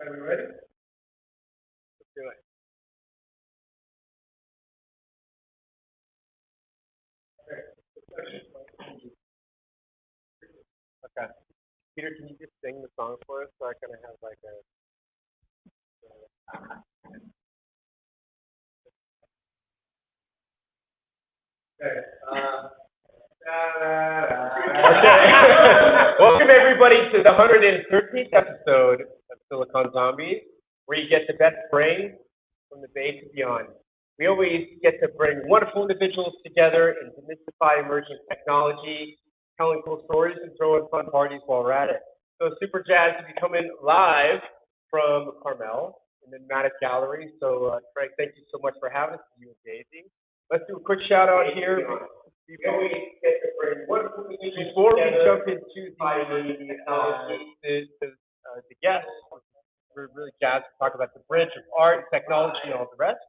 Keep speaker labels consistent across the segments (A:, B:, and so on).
A: Are we ready? Let's do it. Okay. Peter, can you just sing the song for us so I kind of have like a... Okay. Welcome everybody to the 113th episode of Silicon Zombies, where you get the best brains from the Bay to beyond. We always get to bring wonderful individuals together and demystify emerging technology, telling cool stories and throwing fun parties while we're at it. So super jazzed to be coming live from Carmel in the Matic Gallery. So Craig, thank you so much for having us, you and Daisy. Let's do a quick shout out here. Before we jump into the guests, we're really jazzed to talk about the bridge of art, technology, and all the rest.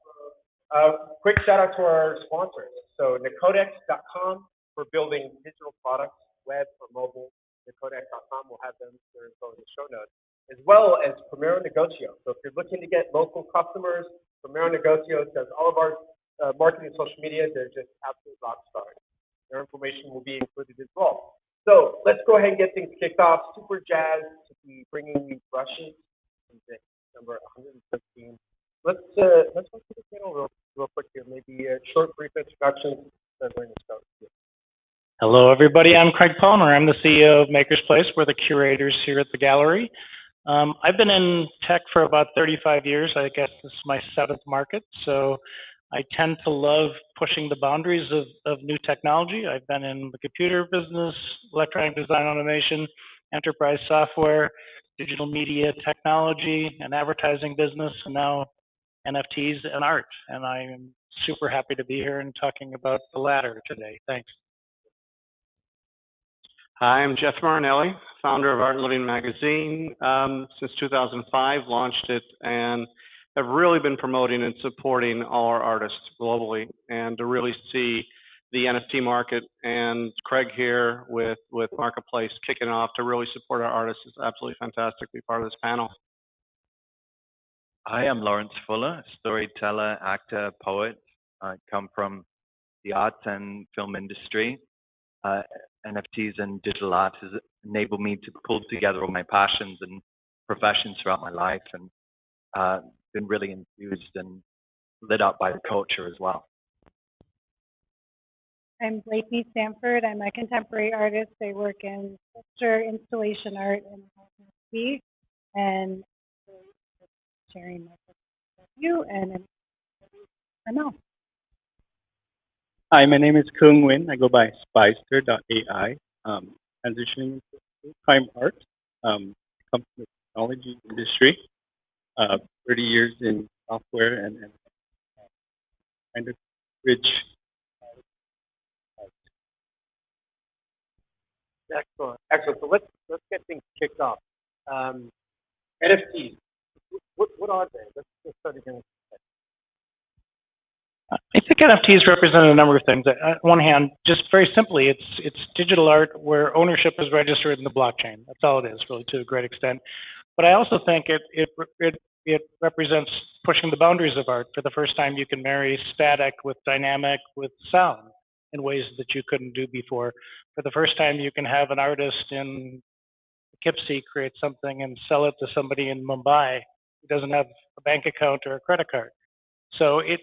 A: Quick shout out to our sponsors. So Necodex.com for building digital products, web or mobile. Necodex.com, we'll have them in the show notes, as well as Primero Negotio. So if you're looking to get local customers, Primero Negotio does all of our marketing and social media. They're just absolute rock stars. Their information will be included as well. So let's go ahead and get things kicked off. Super jazzed to be bringing you brushes. Number 115. Let's go to the panel real quick here. Maybe a short, brief introduction.
B: Hello, everybody. I'm Craig Palmer. I'm the CEO of Maker's Place. We're the curators here at the gallery. I've been in tech for about 35 years. I guess this is my 7th market. So I tend to love pushing the boundaries of new technology. I've been in the computer business, electronic design automation, enterprise software, digital media technology, and advertising business, and now NFTs and art. And I am super happy to be here and talking about the latter today. Thanks.
C: Hi, I'm Jeff Marinelli, founder of Art and Living magazine. Since 2005, launched it, and have really been promoting and supporting all our artists globally, and to really see the NFT market and Craig here with Marketplace kicking off to really support our artists is absolutely fantastic to be part of this panel.
D: Hi, I'm Lawrence Fuller, storyteller, actor, poet. I come from the arts and film industry. NFTs and digital art has enabled me to pull together all my passions and professions throughout my life, and been really infused and lit up by the culture as well.
E: I'm Blakeney Sanford. I'm a contemporary artist. I work in sculpture, installation art, and NFT, and sharing my with you and Carmel.
F: Hi, my name is Kung Win. I go by Spicer.ai. Transitioning into full-time art. Come from the technology industry. 30 years in software and kind of bridge.
A: Excellent. So let's get things kicked off. NFTs. What are they? Let's start again.
B: I think NFTs represent a number of things. On one hand, just very simply, it's digital art where ownership is registered in the blockchain. That's all it is, really, to a great extent. But I also think it represents pushing the boundaries of art. For the first time, you can marry static with dynamic with sound in ways that you couldn't do before. For the first time, you can have an artist in Poughkeepsie create something and sell it to somebody in Mumbai who doesn't have a bank account or a credit card. So it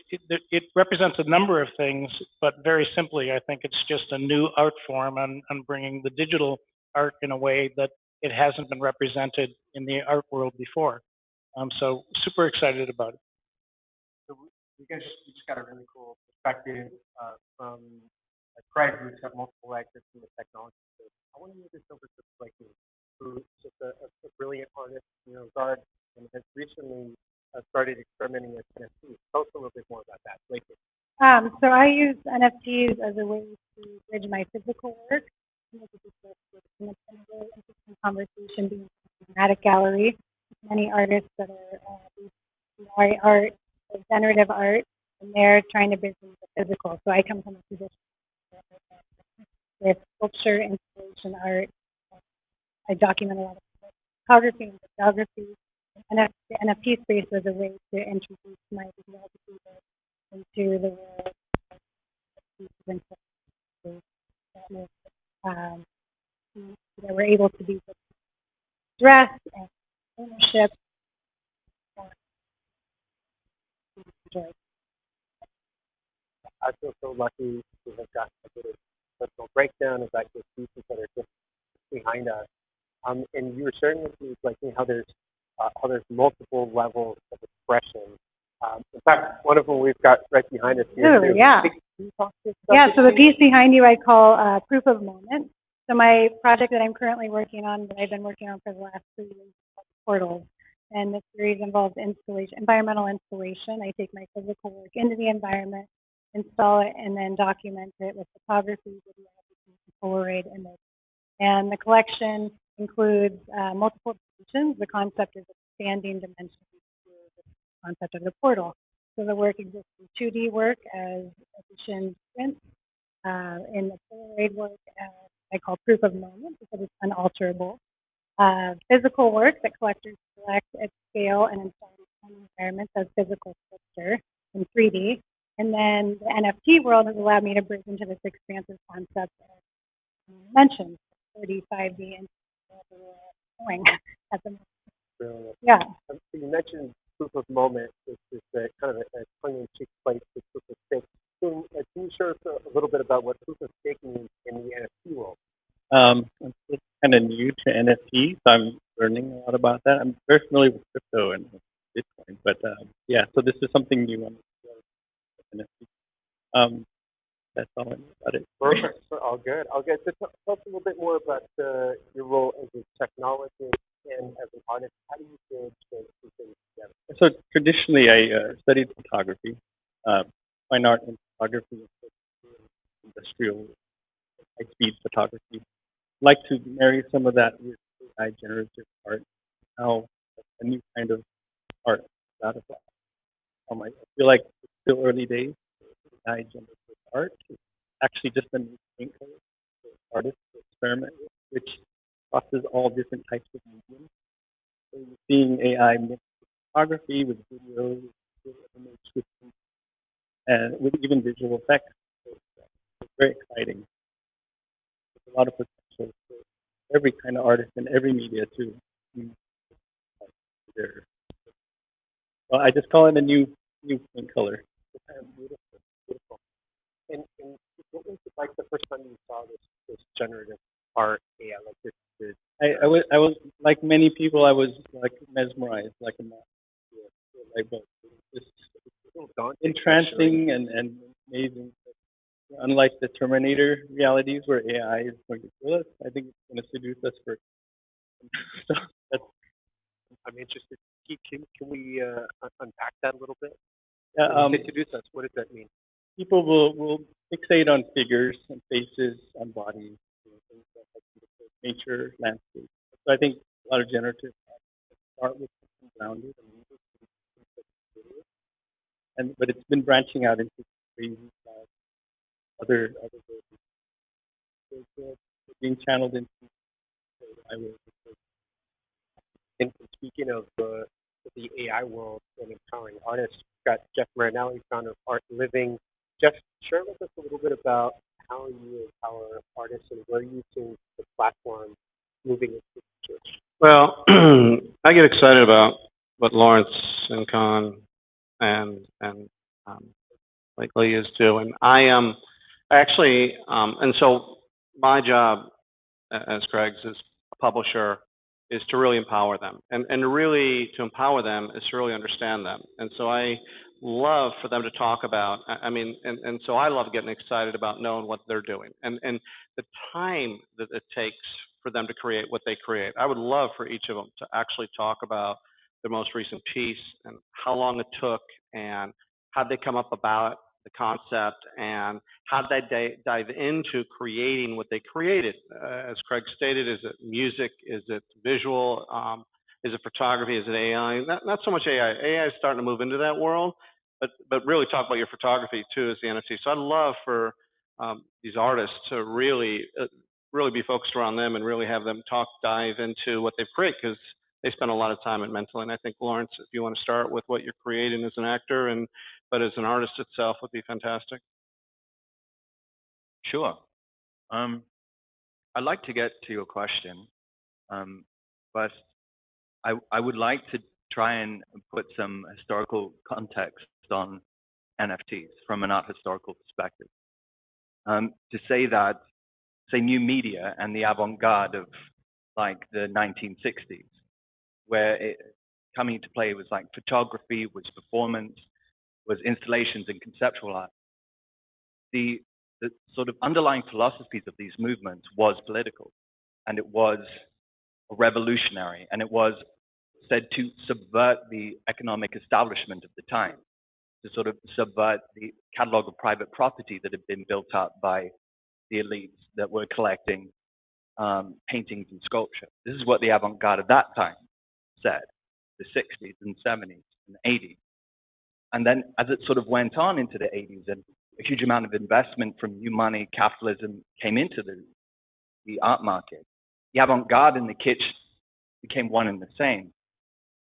B: represents a number of things, but very simply, I think it's just a new art form on bringing the digital art in a way that it hasn't been represented in the art world before. So super excited about it.
A: So we just got a really cool perspective from Craig, who's got multiple exits in the technology space. I want to move this over to Blakeney, who's just a brilliant artist in regard and has recently started experimenting with NFTs. Tell us a little bit more about that, Blakeney.
E: So I use NFTs as a way to bridge my physical work. It's a really interesting conversation being in the Matic Gallery. Many artists that are art, generative art, and they're trying to bridge into the physical. So I come from a position with sculpture, installation art. I document a lot of photography and photography, the NFT space was a way to introduce my philosophy into the world of that were able to be dress and ownership. Enjoy.
A: I feel so lucky to have got a bit of personal breakdown of like the pieces that are just behind us. And you were sharing with me like how there's multiple levels of expression. In fact, one of them we've got right behind us here.
E: Ooh, yeah.
A: Can you talk to us
E: Yeah,
A: about
E: so
A: this,
E: the
A: please?
E: piece behind you I call Proof of Moment. So my project that I'm currently working on, that I've been working on for the last 3 years, is called Portals. And this series involves environmental installation. I take my physical work into the environment, install it, and then document it with photography, videography, Polaroid image. And the collection includes multiple dimensions. The concept is expanding dimensions through the concept of the portal. So the work exists in 2D work as edition prints, in the Polaroid work I call Proof of Moment because it's unalterable. Physical work that collectors collect at scale and install in environments as physical sculpture in 3D. And then the NFT world has allowed me to break into this expansive concept of dimensions, 4D, 5D, and going at the moment.
A: Brilliant.
E: Yeah.
A: So you mentioned Proof of Moment, which is kind of a tongue-in-cheek place for Proof of Stake. Can you share us a little bit about what Proof of Stake means in the NFT world?
F: It's kind of new to NFT, so I'm learning a lot about that. I'm very familiar with crypto and Bitcoin, but yeah, so this is something new on the NFT. That's all I know about it.
A: Perfect. All good. All good. So tell us a little bit more about your role as a technologist and as an artist. How do you bridge those two things together?
F: So traditionally, I studied photography, fine art and photography, industrial, high-speed photography. Like to marry some of that with AI generative art, how a new kind of art is out of that. I feel like it's still early days. AI generative art is actually just a new thing for artists to experiment with, which crosses all different types of mediums. So you're seeing AI mix photography with video, with image, and with even visual effects. So it's very exciting. There's a lot of potential for every kind of artist in every media to use their. Well, I just call it a new paint color.
A: Beautiful. Beautiful. And what was it like the first time you saw this generative art AI, like this?
F: I was like many people. I was like mesmerized, like a moth. Like, but it's entrancing and amazing. Unlike the Terminator realities where AI is going to kill us, I think it's going to seduce us first. So that's,
A: I'm interested. Can we unpack that a little bit?
F: yeah,
A: Seduce us. What does that mean?
F: people will fixate on figures and faces, on bodies, things like nature, landscape. So I think a lot of generative art start with something grounded and but it's been branching out into crazy other ways. It's being channeled into AI world.
A: And speaking of the AI world and empowering artists, we've got Jeff Marinelli, founder of Art Living. Jeff, share with us a little bit about how you empower artists and where you see the platform moving into the future.
C: Well, I get excited about what Lawrence and Con and like Lee is doing. I actually, and so my job as Craig's as a publisher is to really empower them, and really to empower them is to really understand them. And so I love for them to talk about. I mean, and so I love getting excited about knowing what they're doing and the time that it takes for them to create what they create. I would love for each of them to actually talk about their most recent piece and how long it took and how they come up about the concept and how they dive into creating what they created. As Craig stated, is it music? Is it visual? Is it photography? Is it AI? Not so much AI. AI is starting to move into that world, but really talk about your photography too as the NFT. So I'd love for these artists to really be focused around them and really have them dive into what they've created, because they spend a lot of time at Mental. And I think, Lawrence, if you want to start with what you're creating as an actor, but as an artist itself, would be fantastic.
D: Sure. I'd like to get to your question. First, I would like to try and put some historical context on NFTs from an art historical perspective. To say that, say, new media and the avant-garde of like the 1960s, where it coming into play was like photography, was performance, was installations and conceptual art. The sort of underlying philosophies of these movements was political, and it was revolutionary, and it was said to subvert the economic establishment of the time, to sort of subvert the catalog of private property that had been built up by the elites that were collecting paintings and sculpture. This is what the avant-garde of that time said, the 60s and 70s and 80s. And then as it sort of went on into the 80s and a huge amount of investment from new money, capitalism came into the art market, the avant-garde and the kitsch became one and the same,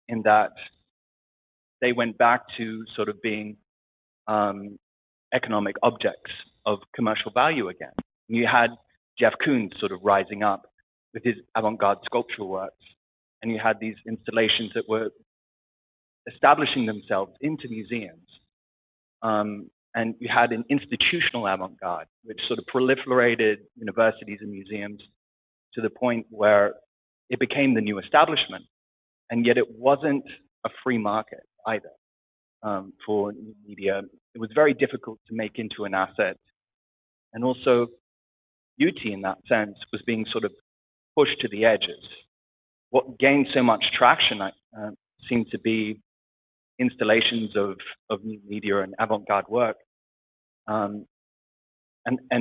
D: in that they went back to sort of being economic objects of commercial value again. And you had Jeff Koons sort of rising up with his avant-garde sculptural works, and you had these installations that were establishing themselves into museums. And you had an institutional avant-garde, which sort of proliferated universities and museums to the point where it became the new establishment. And yet it wasn't a free market either for new media. It was very difficult to make into an asset. And also beauty in that sense was being sort of pushed to the edges. What gained so much traction seemed to be installations of new media and avant-garde work. And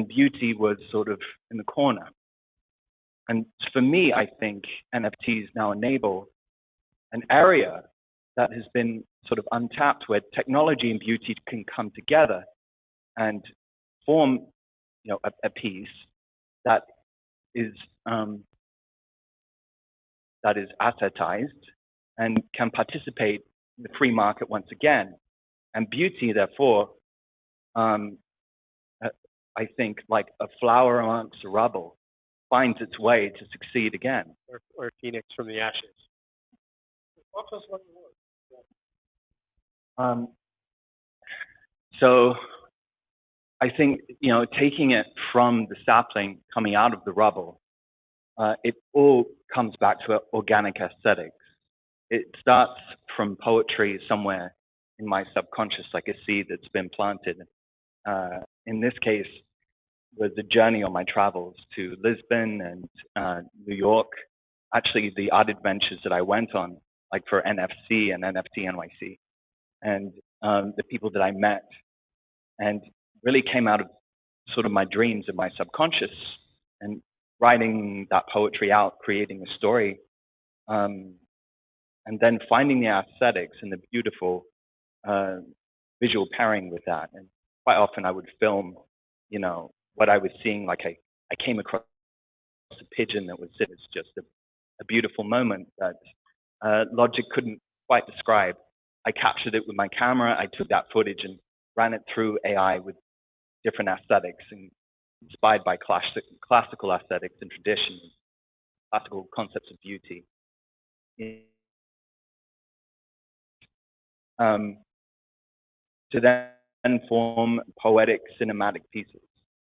D: beauty was sort of in the corner. And for me, I think NFTs now enable an area that has been sort of untapped, where technology and beauty can come together and form, a piece that is assetized and can participate in the free market once again. And beauty, therefore, I think, like a flower amongst the rubble, finds its way to succeed again.
A: Or a phoenix from the ashes. Talk to us about your work.
D: So I think, taking it from the sapling coming out of the rubble, it all comes back to organic aesthetics. It starts from poetry somewhere in my subconscious, like a seed that's been planted. In this case, was a journey on my travels to Lisbon and New York. Actually, the art adventures that I went on, like for NFC and NFT NYC, and the people that I met, and really came out of sort of my dreams and my subconscious, and writing that poetry out, creating a story, and then finding the aesthetics and the beautiful visual pairing with that. And quite often I would film, what I was seeing. Like I came across a pigeon that was just a beautiful moment that logic couldn't quite describe. I captured it with my camera. I took that footage and ran it through AI with different aesthetics, and inspired by classical aesthetics and traditions, classical concepts of beauty. To then form poetic cinematic pieces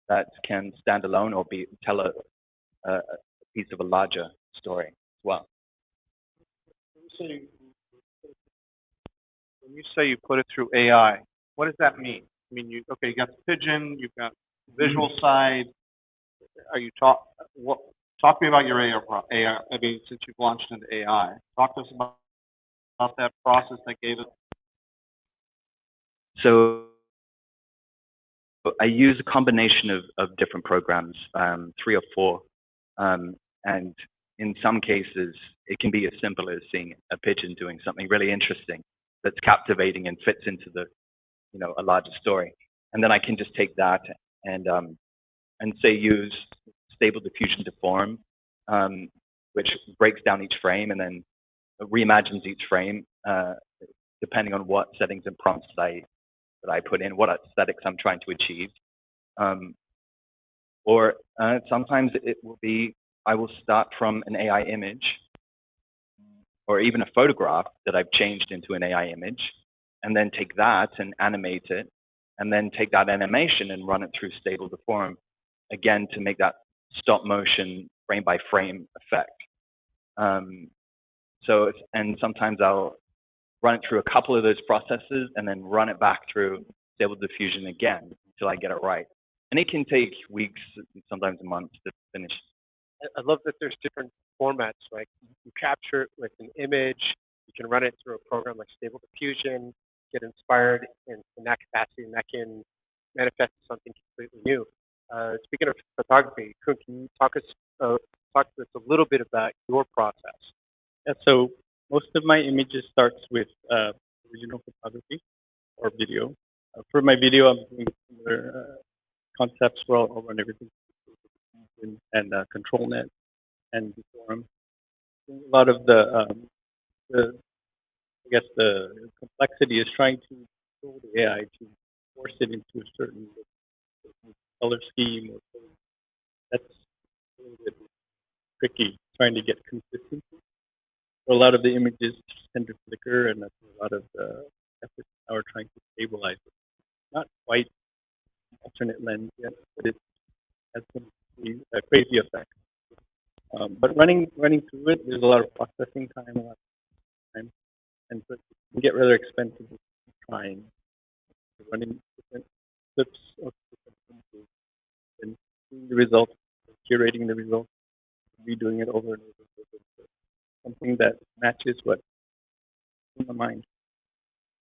D: that can stand alone or tell a piece of a larger story as well.
C: When you say you put it through AI, what does that mean? I mean, you got the pigeon, you've got the visual side. Are you talk to me about your AI? I mean, since you've launched into AI, talk to us about that process that gave it.
D: So I use a combination of different programs, 3 or 4, and in some cases it can be as simple as seeing a pigeon doing something really interesting that's captivating and fits into the, a larger story. And then I can just take that and say use Stable Diffusion Deform, which breaks down each frame and then reimagines each frame depending on what settings and prompts that I put in, what aesthetics I'm trying to achieve. Or sometimes it will be, I will start from an AI image or even a photograph that I've changed into an AI image, and then take that and animate it, and then take that animation and run it through Stable Deform, again, to make that stop motion frame by frame effect. And sometimes I'll run it through a couple of those processes and then run it back through Stable Diffusion again until I get it right. And it can take weeks, sometimes months to finish.
A: I love that there's different formats. Like you capture it with an image, you can run it through a program like Stable Diffusion, get inspired in that capacity, and that can manifest something completely new. Speaking of photography, Kun, can you talk to us a little bit about your process?
F: Yeah, so most of my images starts with original photography or video. For my video, I'm doing similar concepts where I'll run everything and control net and deform. A lot of the complexity is trying to control the AI to force it into a certain color scheme. That's a little bit tricky, trying to get consistency. So a lot of the images tend to flicker, and that's a lot of the effort now we're trying to stabilize it. Not quite alternate lens yet, but it has some crazy effects. But running through it, there's a lot of processing time, and so it can get rather expensive trying. Running different clips of different images and seeing the results, curating the results, redoing it over and over again. Something that matches what's in my mind.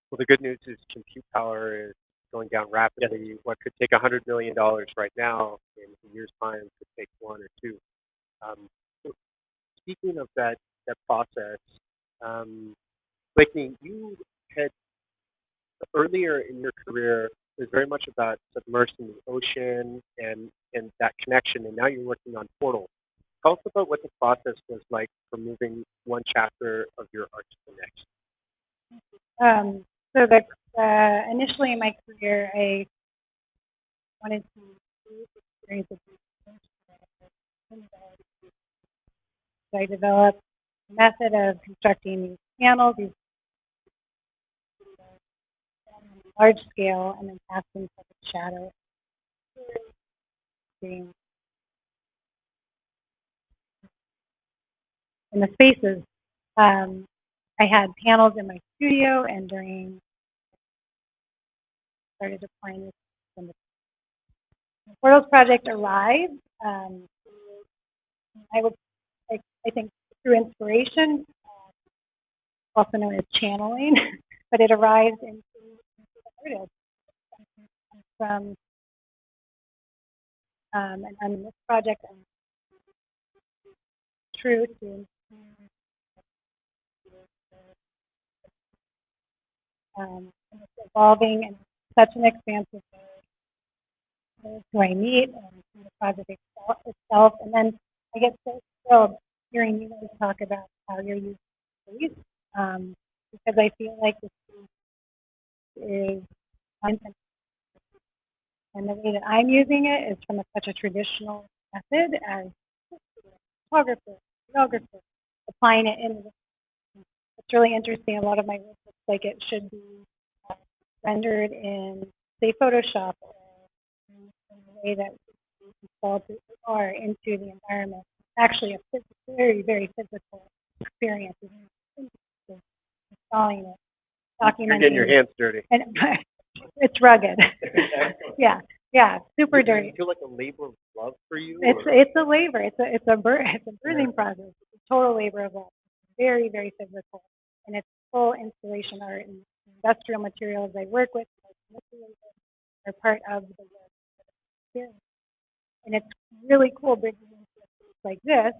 A: Well, the good news is compute power is going down rapidly. Yes. What could take $100 million right now in a year's time could take 1 or 2. So speaking of that process, Blakeney, you had earlier in your career, it was very much about submersing the ocean and that connection, and now you're working on Portal. Tell us about what the process was like for moving one chapter of your art to the next.
E: So initially in my career, I wanted to experience it. So I developed a method of constructing these panels, these large scale, and then casting for the shadow. In the spaces, I had panels in my studio, and during started applying this when the Portals project arrived. I think through inspiration, also known as channeling, but it arrives into the artist from and on this project and true to it's evolving and such an expansive way who I meet and the project itself. And then I get so thrilled hearing you guys talk about how you're using space because I feel like this is content. And the way that I'm using it is from such a traditional method as photographer, videographer, applying it in. It's really interesting. A lot of my work looks like it should be rendered in, say, Photoshop or in a way that we install are into the environment. It's actually a very, very physical experience. Installing it, documenting.
A: You're getting your hands dirty.
E: And it's rugged. Yeah, super dirty.
A: Does it feel like a labor of love for you?
E: It's a labor. It's a birthing process. It's a total labor of love. Very, very physical, and it's full installation art and industrial materials I work with are part of the work experience. And it's really cool bringing into a place like this,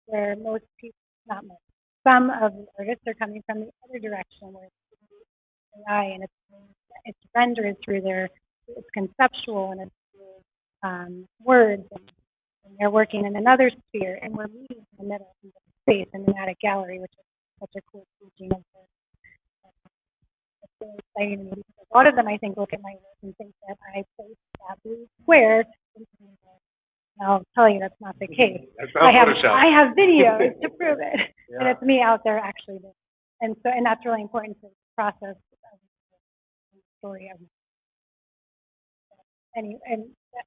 E: where most people, not most, some of the artists are coming from the other direction, where it's AI and it's rendered through it's conceptual and it's through words, and they're working in another sphere, and we're meeting in the middle of the space in the Matic Gallery, which is such a cool teaching of this. It's really exciting to me because a lot of them, I think, look at my work and think that I placed that blue square into my work. And I'll tell you that's not the case. I have videos to prove it. Yeah. And it's me out there actually doing it. And so, and that's really important to the process of the story of and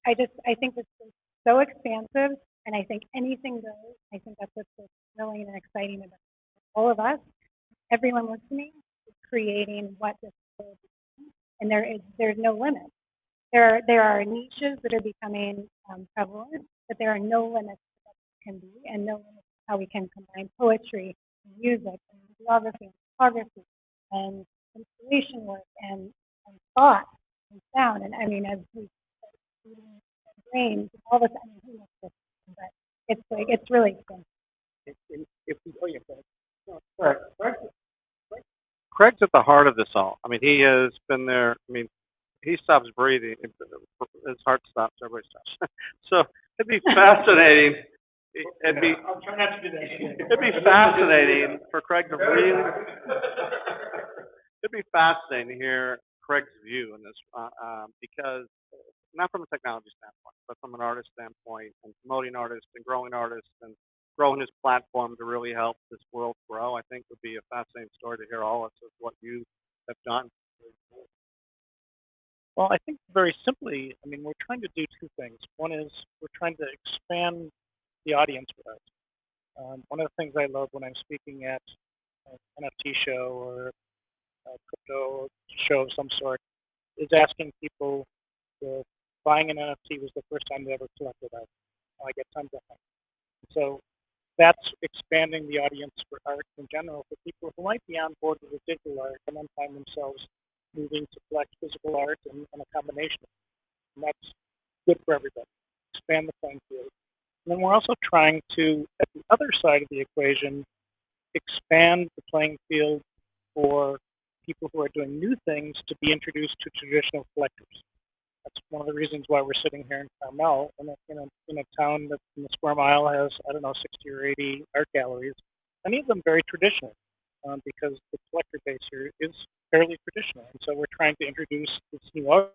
E: I think it's so expansive, and I think anything goes. I think that's what's so thrilling and exciting about all of us. Everyone listening is creating what this will be, and there's no limit. There are niches that are becoming prevalent, but there are no limits to what it can be, and no limits to how we can combine poetry, and music, and geography, and photography, and installation work, and thought, and sound. And I mean, as we brains, all this, I mean, who knows this, but it's like, it's really expensive.
C: Craig's at the heart of this all. I mean, he has been there. I mean, he stops breathing, his heart stops, everybody stops. So it'd be fascinating.
B: I'll try not to do that.
C: It'd be fascinating for Craig to breathe. It'd be fascinating to hear Craig's view in this, because not from a technology standpoint, but from an artist standpoint, and promoting artists and growing his platform to really help this world grow, I think would be a fascinating story to hear all of what you have done.
B: Well, I think very simply, I mean, we're trying to do two things. One is we're trying to expand the audience with us. One of the things I love when I'm speaking at an NFT show or a crypto show of some sort is asking people if buying an NFT was the first time they ever collected art. I get tons of them. So that's expanding the audience for art in general for people who might be on board with digital art and then find themselves moving to collect physical art and a combination. And that's good for everybody. Expand the playing field. And then we're also trying to, at the other side of the equation, expand the playing field for people who are doing new things to be introduced to traditional collectors. That's one of the reasons why we're sitting here in Carmel, in a town that in the square mile has, I don't know, 60 or 80 art galleries. Many of them very traditional, because the collector base here is fairly traditional. And so we're trying to introduce this new art.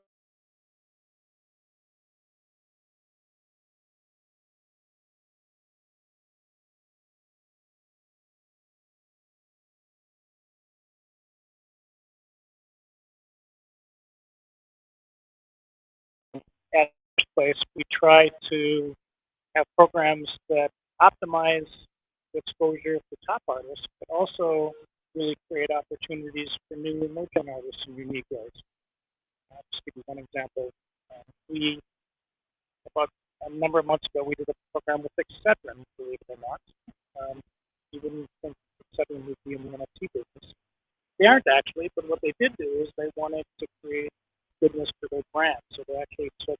B: At this place, we try to have programs that optimize exposure for top artists, but also really create opportunities for new emerging artists in unique ways. Just give you one example. We, about a number of months ago, we did a program with Excedrin, believe it or not. You wouldn't think Excedrin would be in the NFT business. They aren't actually, but what they did do is they wanted to create goodness for their brand. So they actually took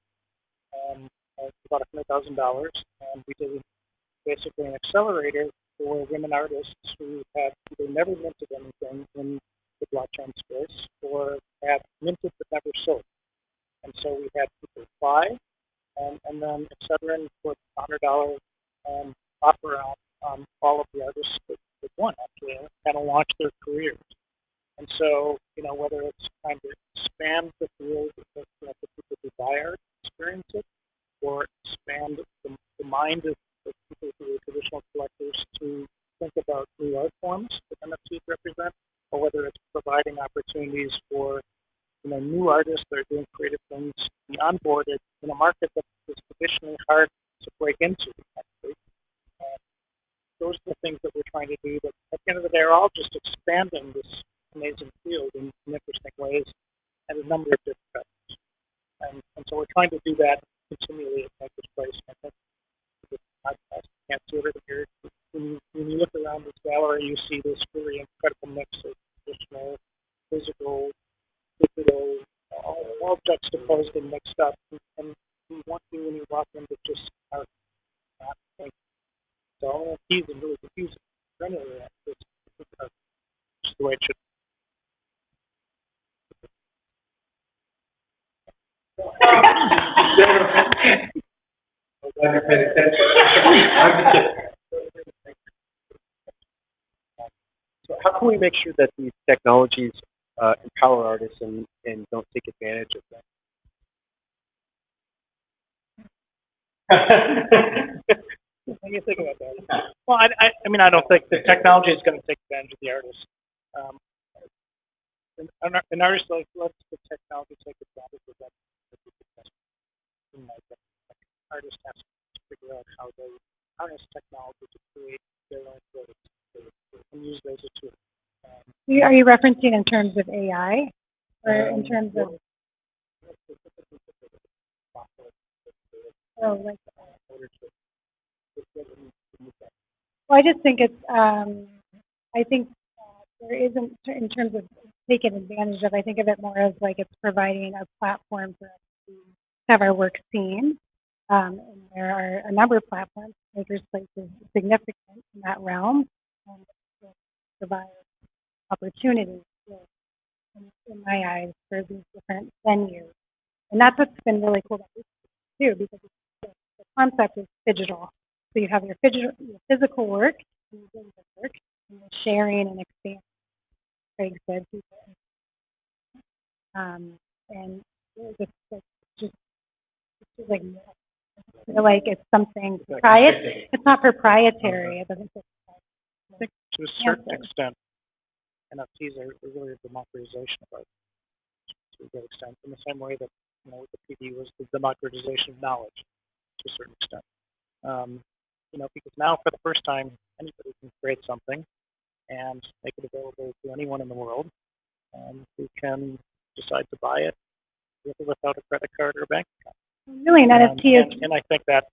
B: about $100,000, and we did basically an accelerator for women artists who had either never minted anything in the blockchain space or had minted but never sold. And so we had people buy, and then Excedrin put $100 offer on all of the artists that won, actually, and kind of launched their careers. And so, whether it's trying to expand the field for people who buy art, experience it, or expand the mind of people who are traditional collectors to think about new art forms that NFTs represent, or whether it's providing opportunities for new artists that are doing creative things to be onboarded in a market that is traditionally hard to break into. Those are the things that we're trying to do, but at the end of the day, are all just expanding this amazing field in interesting ways at a number of different levels. And so we're trying to do that continually at this place. I think the podcast can't see it here. When you look around this gallery, you see this really incredible mix of traditional, physical, digital, all juxtaposed and mixed up. And one thing when you walk into just art, not think. So all NFTs are really confusing. Generally, it's just the way it should be. So
A: how can we make sure that these technologies empower artists and don't take advantage of them?
B: What do you think about that? Well, I mean, I don't think the technology is going to take advantage of the artist. Um, an artist like lets the technology take advantage of that. Like, artist has to figure out how they harness technology to create their own products and use those as tools.
E: Are you referencing in terms of AI or in terms of? Oh, like. Well, I just think it's. I think there isn't in terms of taking advantage of. I think of it more as like it's providing a platform for us to have our work seen. And there are a number of platforms. Makerspace is significant in that realm, and provide opportunities in my eyes for these different venues. And that's what's been really cool about this too, because the concept is digital. So you have your physical work, and your digital work, and you're sharing and expanding. Craig said, and just like I feel like it's something proprietary. It's not proprietary. It doesn't.
B: I think to a certain extent, NFTs are really a democratization of art. To a great extent, in the same way that with the PD was the democratization of knowledge to a certain extent. Because now for the first time, anybody can create something and make it available to anyone in the world who can decide to buy it with or without a credit card or a bank account.
E: Really, an NFT is.
B: And I think that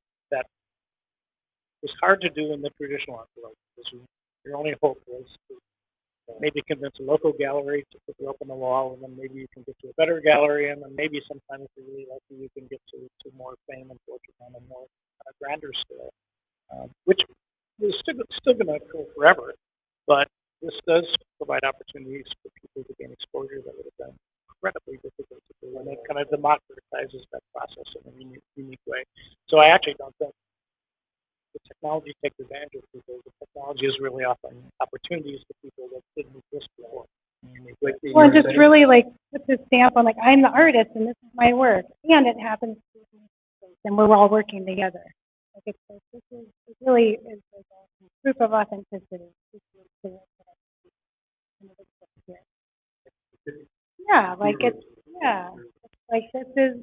B: was hard to do in the traditional art world because your only hope was to maybe convince a local gallery to put you up on the wall, and then maybe you can get to a better gallery, and then maybe sometimes if you're really lucky, you can get to more fame and fortune on a more grander scale, which is still going to occur forever. But this does provide opportunities for people to gain exposure that would have been incredibly difficult to do, and it kind of democratizes that process in a unique way. So I actually don't think the technology takes advantage of people. The technology is really offering opportunities to people that didn't exist before.
E: Well, and just really like put this stamp on, like, I'm the artist and this is my work, and it happens to be and we're all working together. Like it really is like a proof of authenticity. Yeah, like it's like this is.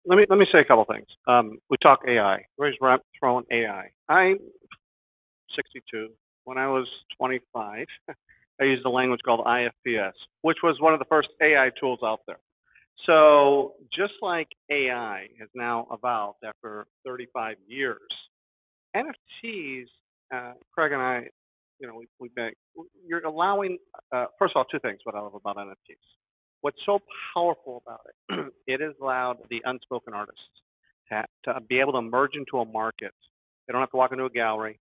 C: Let me say a couple things. We talk AI. Everybody's throwing AI. I'm 62. When I was 25, I used a language called IFPS, which was one of the first AI tools out there. So just like AI has now evolved after 35 years, NFTs, Craig and I, you're allowing, first of all, two things what I love about NFTs. What's so powerful about it, it has allowed the unspoken artists to be able to merge into a market. They don't have to walk into a gallery.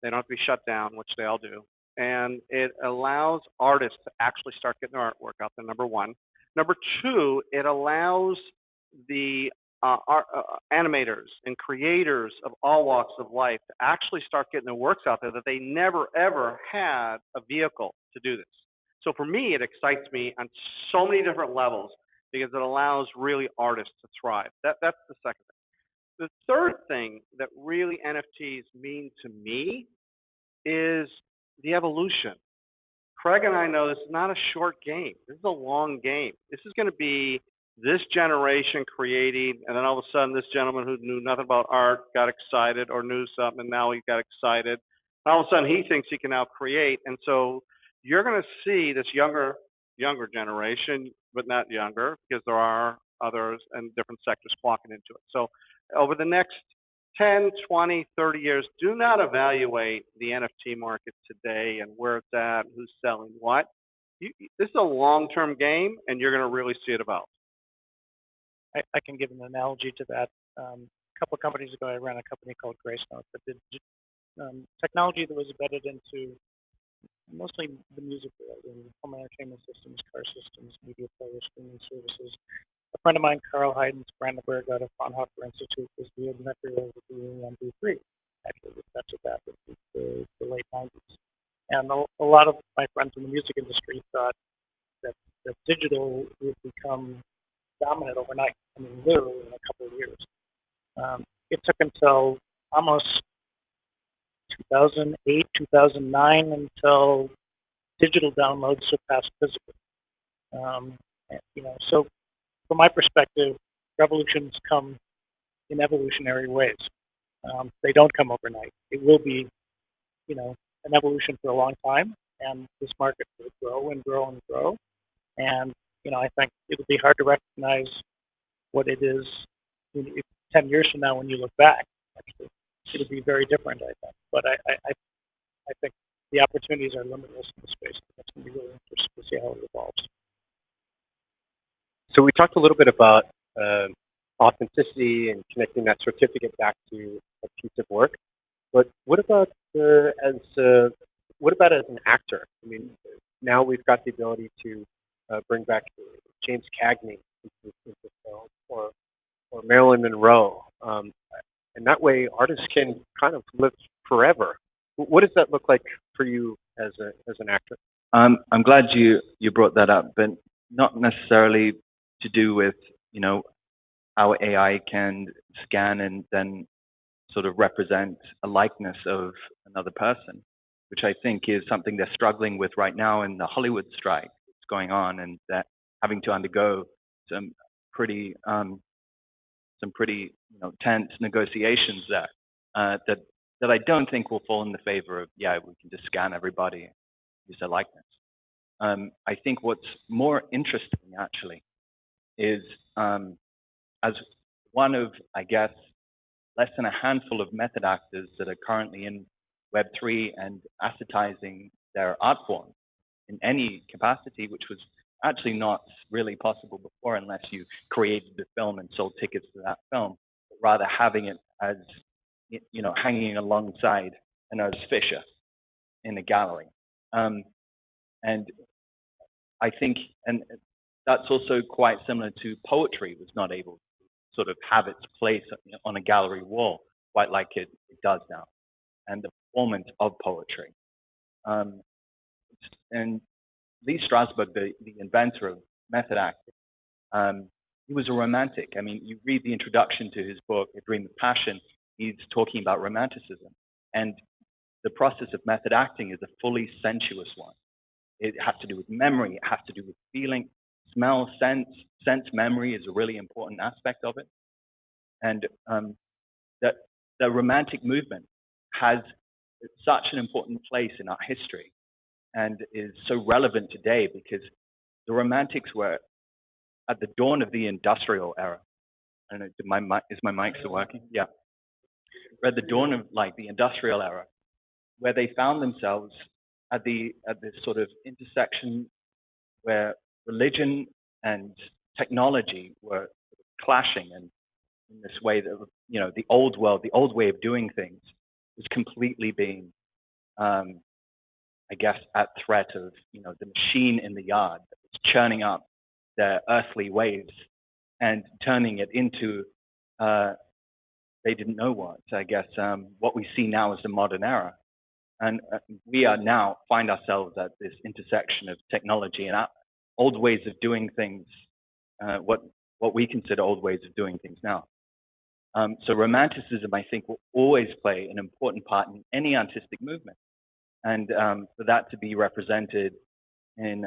C: They don't have to be shut down, which they all do. And it allows artists to actually start getting their artwork out there, number one. Number two, it allows the animators and creators of all walks of life to actually start getting their works out there that they never, ever had a vehicle to do this. So for me, it excites me on so many different levels because it allows really artists to thrive. That's the second thing. The third thing that really NFTs mean to me is the evolution. Craig and I know this is not a short game. This is a long game. This is going to be this generation creating, and then all of a sudden this gentleman who knew nothing about art got excited or knew something, and now he got excited. And all of a sudden he thinks he can now create. And so you're going to see this younger generation, but not younger, because there are others and different sectors flocking into it. So over the next 10, 20, 30 years, do not evaluate the NFT market today and where it's at, and who's selling what. This is a long-term game, and you're going to really see it evolve.
B: I can give an analogy to that. A couple of companies ago, I ran a company called Gracenote that did technology that was embedded into mostly the music world, in home entertainment systems, car systems, media players, streaming services. A friend of mine, Carl Heiden's Brandenburg out of Fraunhofer Institute, was the inventor of the MP3. Actually, we tested that in the late 90s. And a lot of my friends in the music industry thought that digital would become dominant overnight. I mean, literally in a couple of years. It took until almost 2008, 2009 until digital downloads surpassed physical. So from my perspective, revolutions come in evolutionary ways. They don't come overnight. It will be, an evolution for a long time, and this market will grow and grow and grow. And, I think it'll be hard to recognize what it is 10 years from now when you look back. Actually, it'll be very different, I think. But I think the opportunities are limitless in the space. It's going to be really interesting to see how it evolves.
A: So we talked a little bit about authenticity and connecting that certificate back to a piece of work. But what about as an actor? I mean, now we've got the ability to bring back James Cagney into film, or Marilyn Monroe, and that way artists can kind of live forever. What does that look like for you as an actor?
D: I'm glad you brought that up, but not necessarily to do with how AI can scan and then sort of represent a likeness of another person, which I think is something they're struggling with right now in the Hollywood strike that's going on, and that having to undergo some pretty tense negotiations there that I don't think will fall in the favor of, we can just scan everybody and use their likeness. I think what's more interesting actually is as one of, I guess, less than a handful of method actors that are currently in Web3 and assetizing their art form in any capacity, which was actually not really possible before unless you created the film and sold tickets to that film, but rather having it as, hanging alongside an Urs Fischer in a gallery. And I think, and that's also quite similar to poetry was not able to sort of have its place on a gallery wall quite like it does now, and the performance of poetry. And Lee Strasberg, the inventor of method acting, he was a romantic. I mean, you read the introduction to his book, A Dream of Passion, he's talking about romanticism. And the process of method acting is a fully sensuous one. It has to do with memory, it has to do with feeling, smell, sense. Sense memory is a really important aspect of it. And the romantic movement has such an important place in our history and is so relevant today because the romantics were at the dawn of the industrial era. I don't know, is my mic still working? Yeah. We're at the dawn of the industrial era, where they found themselves at this sort of intersection where religion and technology were clashing, and in this way that the old world, the old way of doing things, was completely being, I guess, at threat of the machine in the yard that was churning up their earthly ways and turning it into they didn't know what we see now as the modern era. And we are now find ourselves at this intersection of technology and old ways of doing things, what we consider old ways of doing things now. So romanticism, I think, will always play an important part in any artistic movement. And for that to be represented in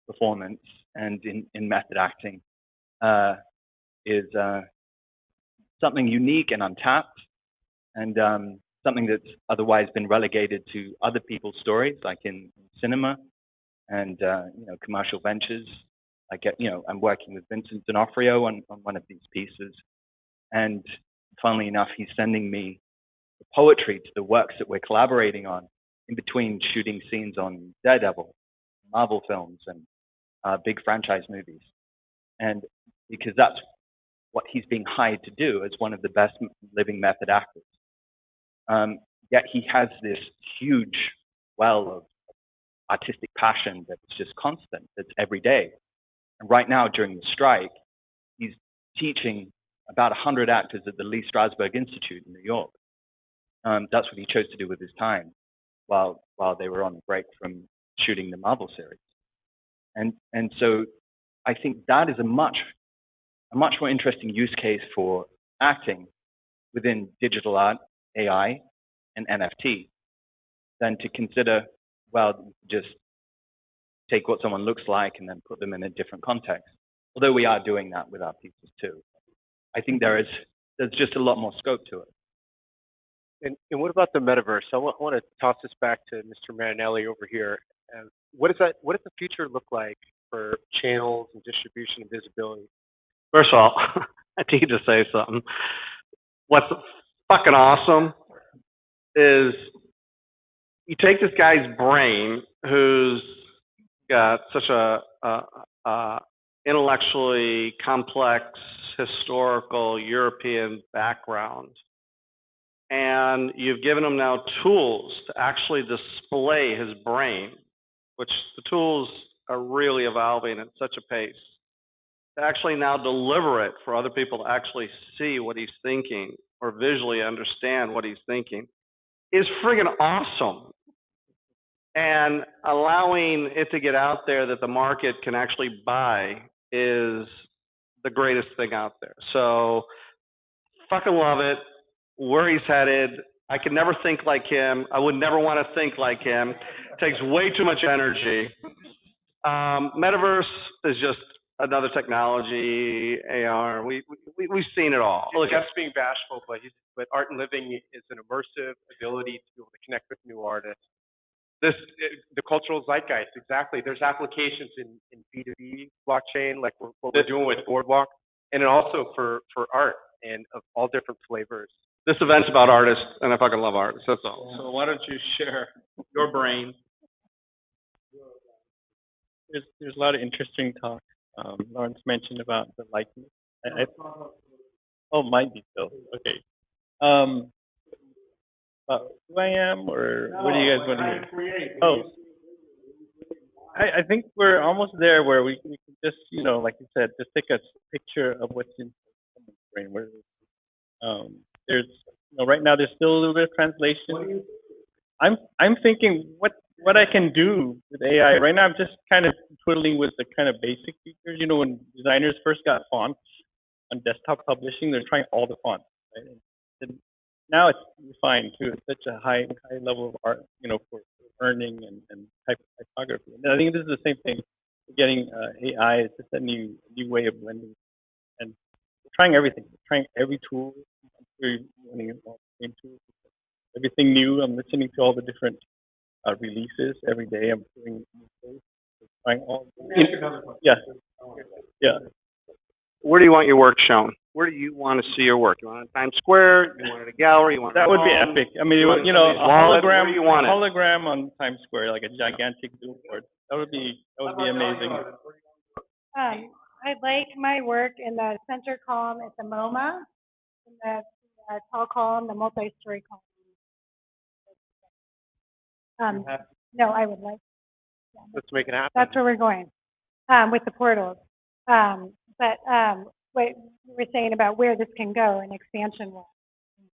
D: performance and in method acting is something unique and untapped, and something that's otherwise been relegated to other people's stories, like in cinema and commercial ventures. I'm working with Vincent D'Onofrio on one of these pieces, and funnily enough, he's sending me the poetry to the works that we're collaborating on in between shooting scenes on Daredevil, Marvel films, and big franchise movies. And because that's what he's being hired to do as one of the best living method actors. Yet he has this huge well of artistic passion that's just constant, that's every day. And right now during the strike, he's teaching about 100 actors at the Lee Strasberg Institute in New York. That's what he chose to do with his time. while they were on break from shooting the Marvel series. And so I think that is a much more interesting use case for acting within digital art, AI, and NFT than to consider, well, just take what someone looks like and then put them in a different context. Although we are doing that with our pieces too. I think there's just a lot more scope to it.
A: And what about the metaverse? I want to toss this back to Mr. Marinelli over here. What does the future look like for channels and distribution and visibility?
C: First of all, I need to say something. What's fucking awesome is you take this guy's brain who's got such a intellectually complex, historical European background, and you've given him now tools to actually display his brain, which the tools are really evolving at such a pace, to actually now deliver it for other people to actually see what he's thinking or visually understand what he's thinking is friggin' awesome. And allowing it to get out there that the market can actually buy is the greatest thing out there. So fucking love it. Where he's headed, I could never think like him. I would never want to think like him. It takes way too much energy. Metaverse is just another technology, AR. We've seen it all.
A: Look, Jeff's being bashful, but art and living is an immersive ability to be able to connect with new artists. The cultural zeitgeist, exactly. There's applications in B2B blockchain, like what we're doing with Boardwalk, and then also for art and of all different flavors.
C: This event's about artists, and I fucking love artists, that's all.
F: So why don't you share your brain? There's a lot of interesting talk. Lawrence mentioned about the likeness. Might be so. Okay. Who I am, or what do you guys want to hear? I think we're almost there where we can just, like you said, just take a picture of what's in someone's brain. There's, right now there's still a little bit of translation. I'm thinking what I can do with AI. Right now I'm just kind of twiddling with the kind of basic features. When designers first got fonts on desktop publishing, they're trying all the fonts, right? And now it's refined to such a high level of art, for earning and typography. And I think this is the same thing. Getting AI is just a new way of blending, and we're trying everything. We're trying every tool. I'm sure you're running all the same tools. Everything new. I'm listening to all the different releases every day. I'm doing new things. Trying all. Yeah.
C: Where do you want your work shown? Where do you want to see your work? You want it in Times Square? You want it in a gallery? You want it
F: that would be epic. I mean, a hologram.
C: You want
F: hologram on Times Square, like a gigantic billboard. That would be amazing.
E: I'd like my work in the center column at the MoMA, in the tall column, the multi-story column. No, I would like. Yeah,
A: Let's make it happen.
E: That's where we're going with the portals. But what you were saying about where this can go and expansion-wise,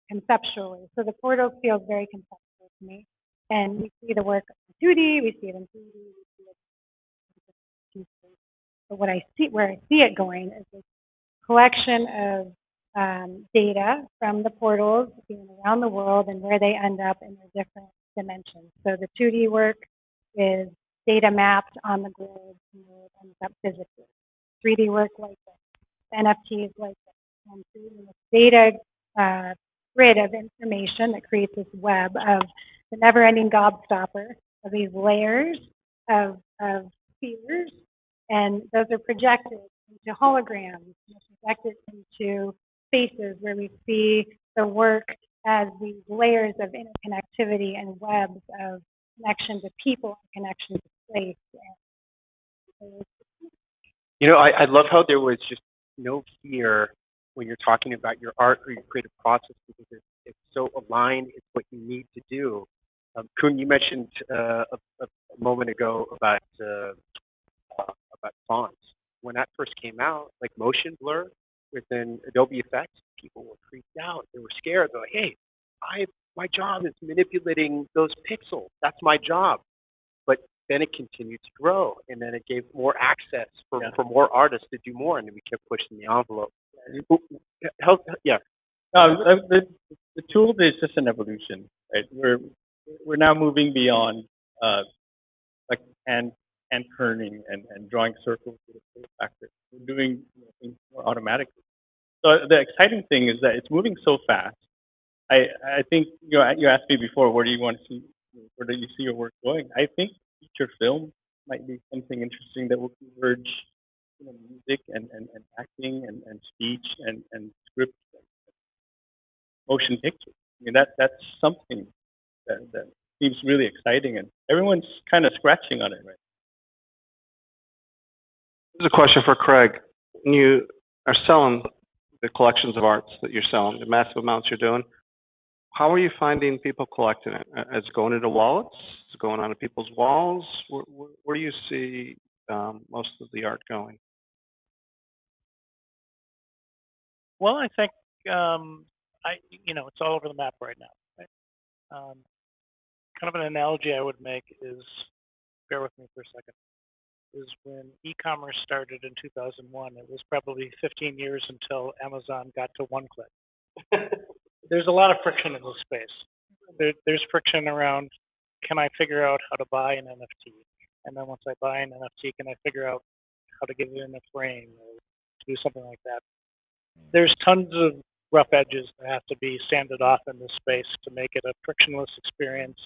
E: conceptually. So the portal feels very conceptual to me. And we see the work in 2D, we see it in 3D, we see it in 2D. But where I see it going is this collection of data from the portals being around the world and where they end up in their different dimensions. So the 2D work is data mapped on the globe and where it ends up physically. 3D work like this. NFTs like this. And creating this data grid of information that creates this web of the never-ending gobstopper of these layers of spheres, and those are projected into holograms, projected into spaces where we see the work as these layers of interconnectivity and webs of connection to people and connection to place.
A: I love how there was just no fear when you're talking about your art or your creative process, because it's so aligned. It's what you need to do. Kun, you mentioned a moment ago about fonts. When that first came out, like motion blur within Adobe Effects, people were freaked out. They were scared. They're like, "Hey, my job is manipulating those pixels. That's my job. But then it continued to grow, and then it gave more access for more artists to do more, and then we kept pushing the envelope. Yeah.
F: The tool is just an evolution, right? We're now moving beyond like hand kerning and drawing circles with a full factor. We're doing things more automatically. So the exciting thing is that it's moving so fast. I think you asked me before, where do you see your work going? I think feature film might be something interesting that will converge, music and acting and speech and script and motion picture. I mean that's something that seems really exciting, and everyone's kind of scratching on it right now.
C: Here's a question for Craig. When you are selling the collections of arts that you're selling, the massive amounts you're doing, how are you finding people collecting it? Is it going into wallets? Is it going onto people's walls? Where do you see most of the art going?
B: Well, I think it's all over the map right now. Right? Kind of an analogy I would make is, bear with me for a second, is when e-commerce started in 2001. It was probably 15 years until Amazon got to one click. There's a lot of friction in this space. There's friction around, can I figure out how to buy an NFT? And then once I buy an NFT, can I figure out how to get it in a frame or do something like that? There's tons of rough edges that have to be sanded off in this space to make it a frictionless experience,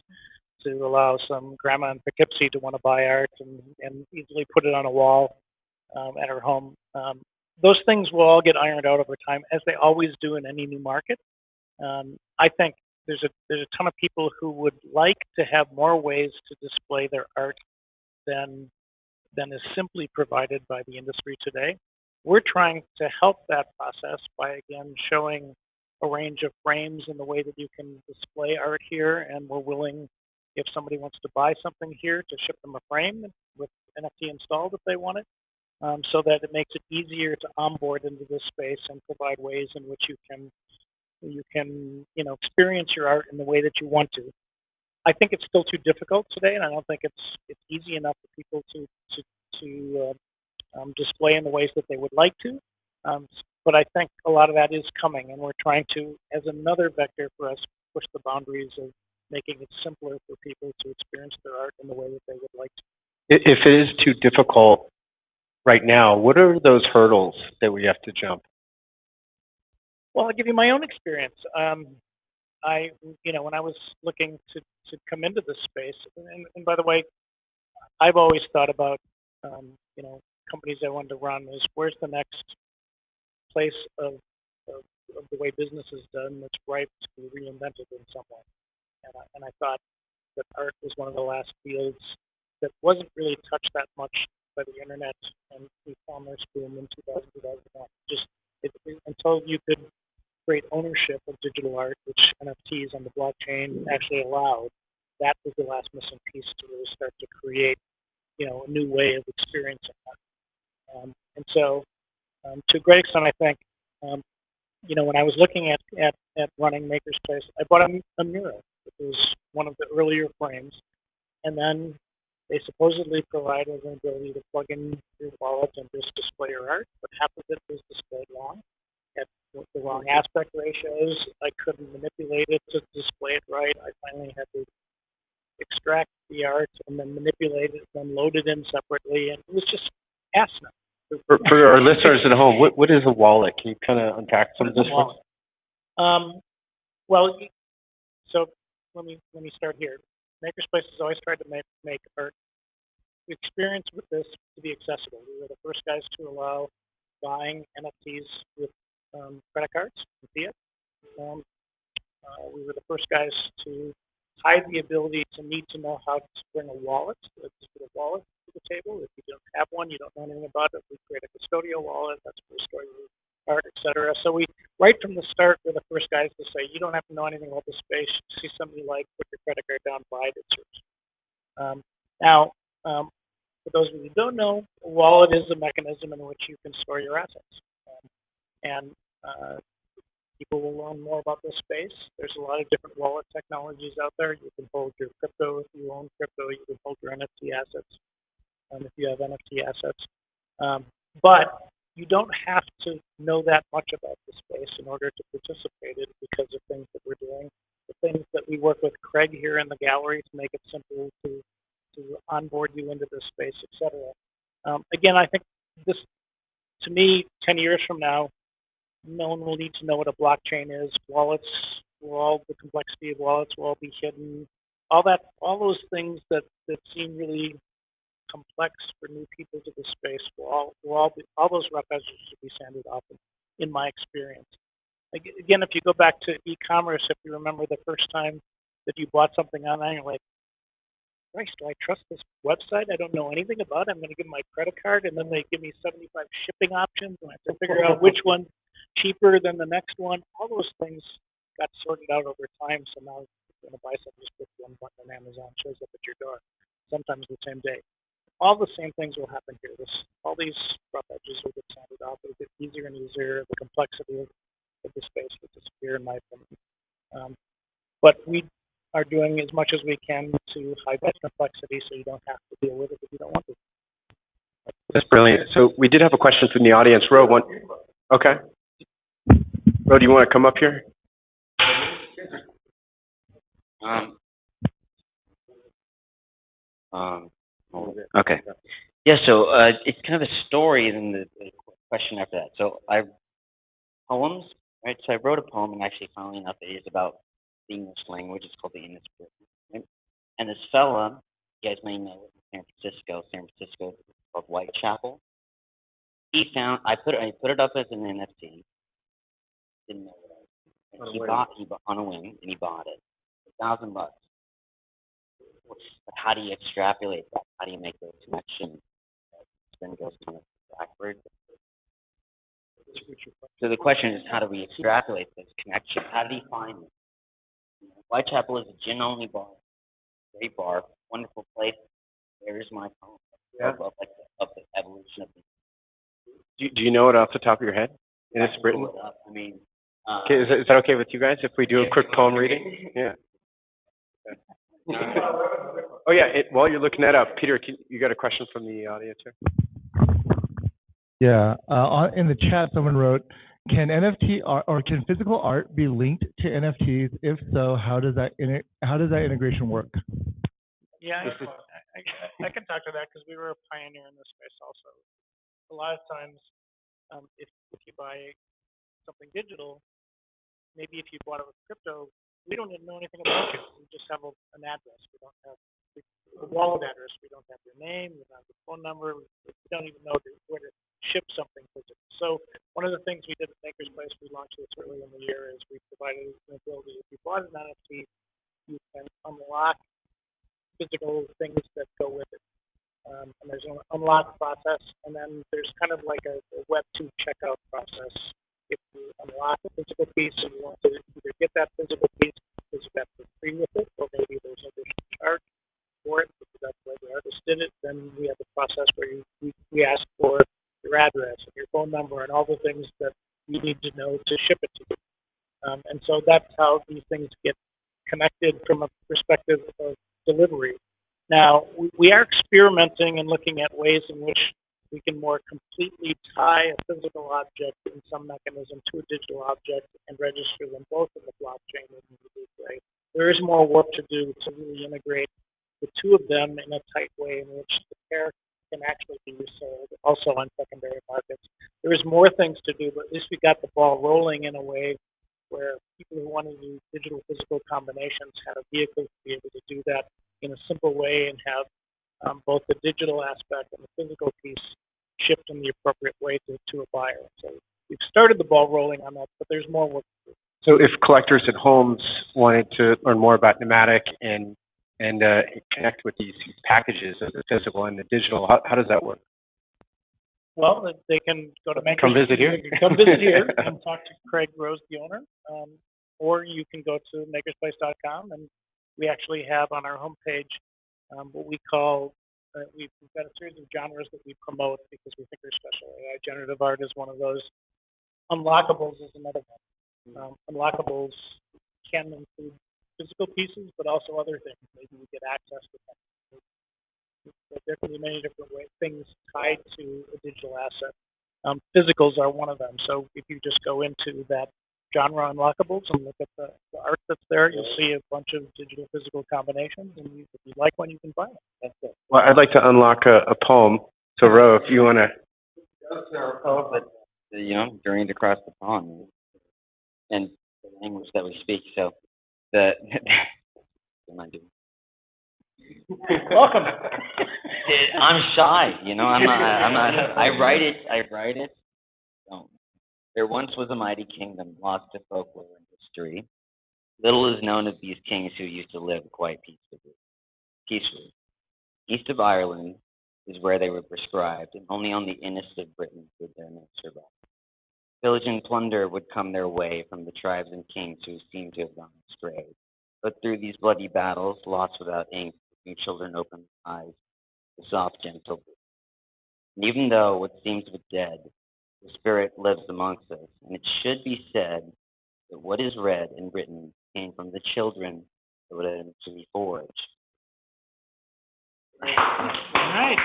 B: to allow some grandma in Poughkeepsie to want to buy art and easily put it on a wall at her home. Those things will all get ironed out over time, as they always do in any new market. I think there's a ton of people who would like to have more ways to display their art than is simply provided by the industry today. We're trying to help that process by, again, showing a range of frames in the way that you can display art here, and we're willing, if somebody wants to buy something here, to ship them a frame with NFT installed if they want it, so that it makes it easier to onboard into this space and provide ways in which you can experience your art in the way that you want to. I think it's still too difficult today, and I don't think it's easy enough for people to display in the ways that they would like to. But I think a lot of that is coming, and we're trying to, as another vector for us, push the boundaries of making it simpler for people to experience their art in the way that they would like to.
A: If it is too difficult right now, what are those hurdles that we have to jump?
B: Well, I'll give you my own experience. When I was looking to come into this space, and by the way, I've always thought about, companies I wanted to run is, where's the next place of the way business is done that's ripe to be reinvented in some way. And I thought that art was one of the last fields that wasn't really touched that much by the internet and e-commerce boom in 2001. Until you could create ownership of digital art, which NFTs on the blockchain actually allowed, that was the last missing piece to really start to create, a new way of experiencing art. And so, to a great extent, I think, when I was looking at running Makerspace, I bought a mural. It was one of the earlier frames, and then they supposedly provided an ability to plug in your wallet and just display your art, but half of it was displayed wrong, at the wrong aspect ratios. I couldn't manipulate it to display it right. I finally had to extract the art and then manipulate it, then load it in separately, and it was just asinine.
A: For our listeners at home, what is a wallet? Can you kind of unpack some of this?
B: Well, so let me start here. Makerspace has always tried to make art experience with this to be accessible. We were the first guys to allow buying NFTs with credit cards and fiat. We were the first guys to hide the ability to need to know how to bring a wallet, a digital wallet, to the table. If you don't have one, you don't know anything about it, we create a custodial wallet, that's for storing your art, etc. So we, right from the start, we're the first guys to say, you don't have to know anything about the space. See something you like, put your credit card down, buy it, it's yours. Now, for those of you who don't know, a wallet is a mechanism in which you can store your assets. people will learn more about this space. There's a lot of different wallet technologies out there. You can hold your crypto if you own crypto. You can hold your NFT assets if you have NFT assets. But you don't have to know that much about the space in order to participate in it because of things that we're doing. The things that we work with Craig here in the gallery to make it simple to onboard you into this space, etc. Again, I think this, to me, 10 years from now, no one will need to know what a blockchain is. Wallets, the complexity of wallets will all be hidden. All those things that seem really complex for new people to the space all those rough edges will be sanded off in my experience. Again, if you go back to e-commerce, if you remember the first time that you bought something online, you're like, Christ, do I trust this website I don't know anything about? I'm going to give my credit card, and then they give me 75 shipping options, and I have to figure out which one's cheaper than the next one. All those things got sorted out over time, so now if you're going to buy something, just click one button on Amazon, shows up at your door, sometimes the same day. All the same things will happen here. All these rough edges will get sanded off. It'll get easier and easier. The complexity of the space will disappear, in my opinion. But we are doing as much as we can to hide that complexity so you don't have to deal with it if you don't want to.
G: That's brilliant. So we did have a question from the audience. Ro, okay. Ro, do you want to come up here?
H: Okay. Yeah, so it's kind of a story and the question after that. So poems, right? So I wrote a poem, and actually, funnily enough, it is about the English language. It's called the English Right? And this fella, you guys may know, San Francisco, called Whitechapel. He found I put it up as an NFT. Didn't know what he bought on a whim, and he bought it, $1,000. But how do you extrapolate that? How do you make those connections? Then goes kind of backward. So the question is, how do we extrapolate those connections? How did he find them? Whitechapel is a gin-only bar, great bar, wonderful place. There's my poem of the evolution of the.
G: Do you know it off the top of your head? And it's Britain.
H: I mean,
G: okay, is that okay with you guys if we do a quick poem reading? Yeah. Oh yeah. While you're looking that up, Peter, you got a question from the audience here?
I: Yeah. In the chat, someone wrote, "Can NFT art or can physical art be linked to NFTs? If so, how does that integration work?"
B: Yeah, I can talk to that because we were a pioneer in this space also. A lot of times, if you buy something digital, maybe if you bought it with crypto, we don't even know anything about you. We just have an address. We don't have a wallet address. We don't have your name. We don't have your phone number. We don't even know where to ship something physical. So one of the things we did at Makerspace, we launched this early in the year, is we provided an ability. If you bought an NFT, you can unlock physical things that go with it. And there's an unlock process, and then there's kind of like a Web 2 checkout process. If you unlock a physical piece and you want to either get that physical piece because you got for free with it, or maybe there's an additional charge for it because that's the way the artist did it, then we have a process where we ask for your address and your phone number and all the things that you need to know to ship it to you. And so that's how these things get connected from a perspective of delivery. Now, we are experimenting and looking at ways in which we can more completely tie a physical object in some mechanism to a digital object and register them both in the blockchain in a unique way. There is more work to do to really integrate the two of them in a tight way in which the pair can actually be resold also on secondary markets. There is more things to do, but at least we got the ball rolling in a way where people who want to do digital physical combinations had a vehicle to be able to do that in a simple way and have both the digital aspect and the physical piece shipped in the appropriate way to a buyer. So we've started the ball rolling on that, but there's more work to do.
G: So if collectors at homes wanted to learn more about Nomadic and connect with these packages of the physical and the digital, how does that work?
B: Well, they can go to
G: Come visit here.
B: Come visit here and talk to Craig Rose, the owner, or you can go to makerspace.com, and we actually have on our homepage what we call, we've got a series of genres that we promote because we think they're special. AI generative art is one of those. Unlockables is another one. Unlockables can include physical pieces, but also other things. Maybe we get access to them. There can be many different things tied to a digital asset. Physicals are one of them. So if you just go into that genre unlockables and look at the art that's there, you'll see a bunch of digital physical combinations, and if you like one, you can buy it. That's it.
G: Well, I'd like to unlock a poem. So, Ro, if you want to.
H: Oh, but journeyed across the pond and the language that we speak. So the what am I doing?
B: Welcome.
H: I'm shy, I'm not. I write it. There once was a mighty kingdom lost to folklore and history. Little is known of these kings who used to live quite peacefully. East of Ireland is where they were prescribed, and only on the innest of Britain did their men survive. Pillage and plunder would come their way from the tribes and kings who seemed to have gone astray. But through these bloody battles, lost without ink, new children opened eyes, the soft, gentle breeze. And even though what seems but dead, the spirit lives amongst us, and it should be said that what is read and written came from the children that would eventually forge.
B: All right.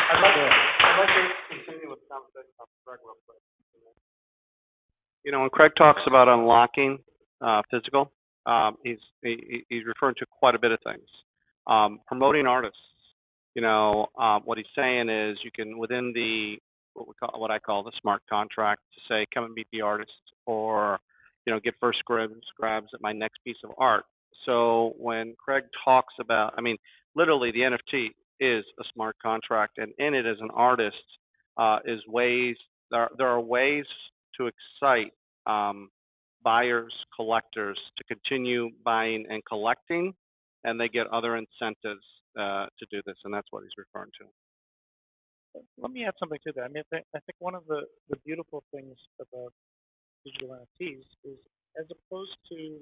C: I'd like to continue with the conversation about Craig real quick. When Craig talks about unlocking physical, he's referring to quite a bit of things. Promoting artists. What he's saying is you can, within the what I call the smart contract, to say come and meet the artist, or get first grabs at my next piece of art. So when Craig talks about, literally the NFT is a smart contract, and in it as an artist is ways there are ways to excite buyers, collectors to continue buying and collecting, and they get other incentives to do this, and that's what he's referring to.
B: Let me add something to that. I think one of the beautiful things about digital NFTs is, as opposed to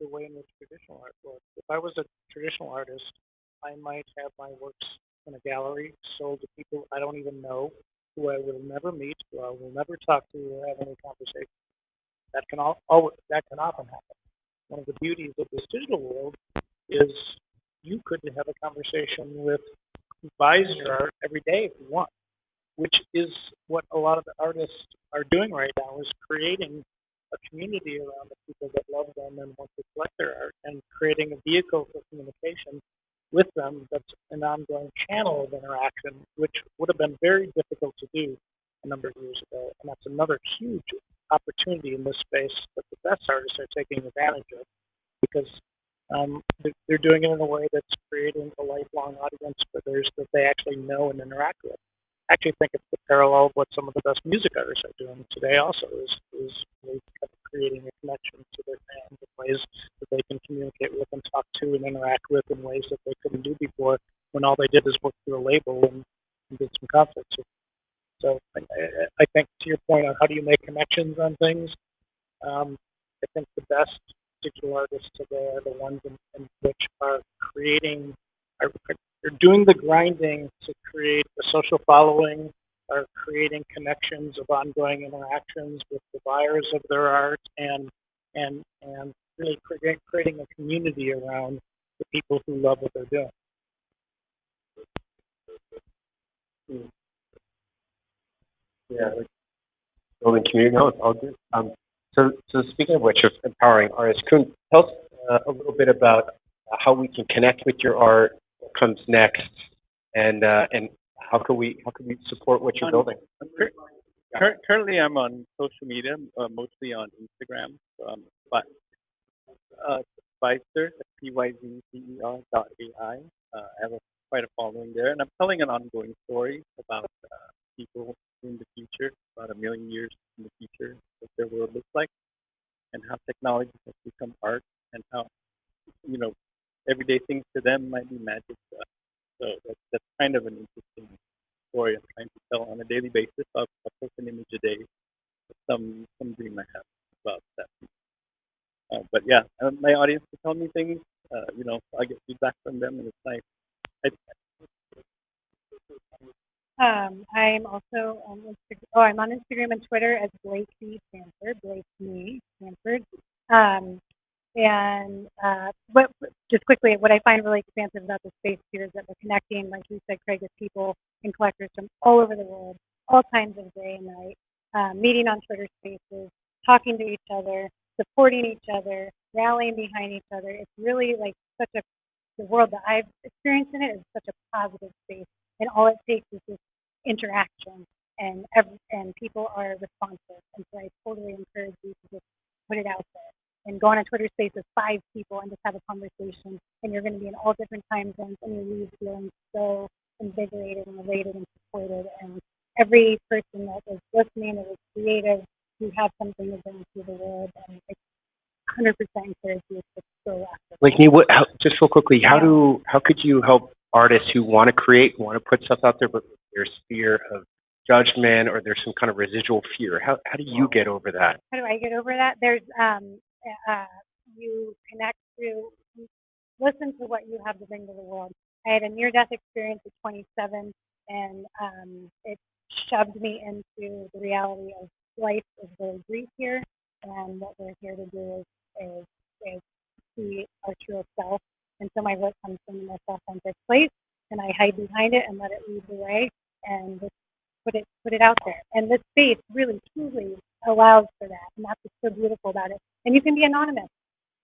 B: the way in which traditional art works, if I was a traditional artist, I might have my works in a gallery sold to people I don't even know, who I will never meet, who I will never talk to or have any conversation. That can often happen. One of the beauties of this digital world is you could have a conversation with who buys your art every day if you want, which is what a lot of the artists are doing right now, is creating a community around the people that love them and want to collect their art, and creating a vehicle for communication with them that's an ongoing channel of interaction, which would have been very difficult to do a number of years ago. And that's another huge opportunity in this space that the best artists are taking advantage of, because they're doing it in a way that's creating a lifelong audience for those that they actually know and interact with. I actually think it's the parallel of what some of the best music artists are doing today also, is really kind of creating a connection to their fans in ways that they can communicate with and talk to and interact with in ways that they couldn't do before, when all they did was work through a label and did some concerts. So I think, to your point on how do you make connections on things, I think the best digital artists today are the ones in which are creating, are doing the grinding to create a social following, are creating connections of ongoing interactions with the buyers of their art, and really creating a community around the people who love what they're doing.
G: Yeah, building community. No, it's all good. So speaking of which, of empowering artists, Koen, tell us a little bit about how we can connect with your art, what comes next, and how can we support what you're building?
F: Currently, I'm on social media, mostly on Instagram. But Pyzer, PYZCER.ai. I have quite a following there, and I'm telling an ongoing story about people in the future, about 1 million years in the future, what their world looks like, and how technology has become art, and how everyday things to them might be magic to us. So that's kind of an interesting story I'm trying to tell on a daily basis. I'll post an image a day, some dream I have about that. But yeah, my audience will tell me things. I get feedback from them, and it's nice.
E: I'm also on Instagram. I'm on Instagram and Twitter as Blakeney Sanford, Blakeney. Sanford. But just quickly, what I find really expansive about this space here is that we're connecting, like you said, Craig, with people and collectors from all over the world, all times of day and night, meeting on Twitter Spaces, talking to each other, supporting each other, rallying behind each other. It's really like the world that I've experienced in it is such a positive space, and all it takes is this interaction, and people are responsive. And so I totally encourage you to just put it out there and go on a Twitter space with 5 people and just have a conversation, and you're going to be in all different time zones, and you leave feeling so invigorated and elated and supported. And every person that is listening, that is creative, who have something to bring to the world, and I 100% encourage you to go after.
G: Blakeney, just real quickly, how could you help artists who want to create, want to put stuff out there, but there's fear of judgment or there's some kind of residual fear? How do you get over that?
E: How do I get over that? There's you connect to, listen to what you have to bring to the world. I had a near-death experience at 27, and it shoved me into the reality of life is very brief here, and what we're here to do is see our true self. And so my work comes from a self-centered place, and I hide behind it and let it lead the way, and just put it out there. And this space really, truly allows for that, and that's what's so beautiful about it. And you can be anonymous.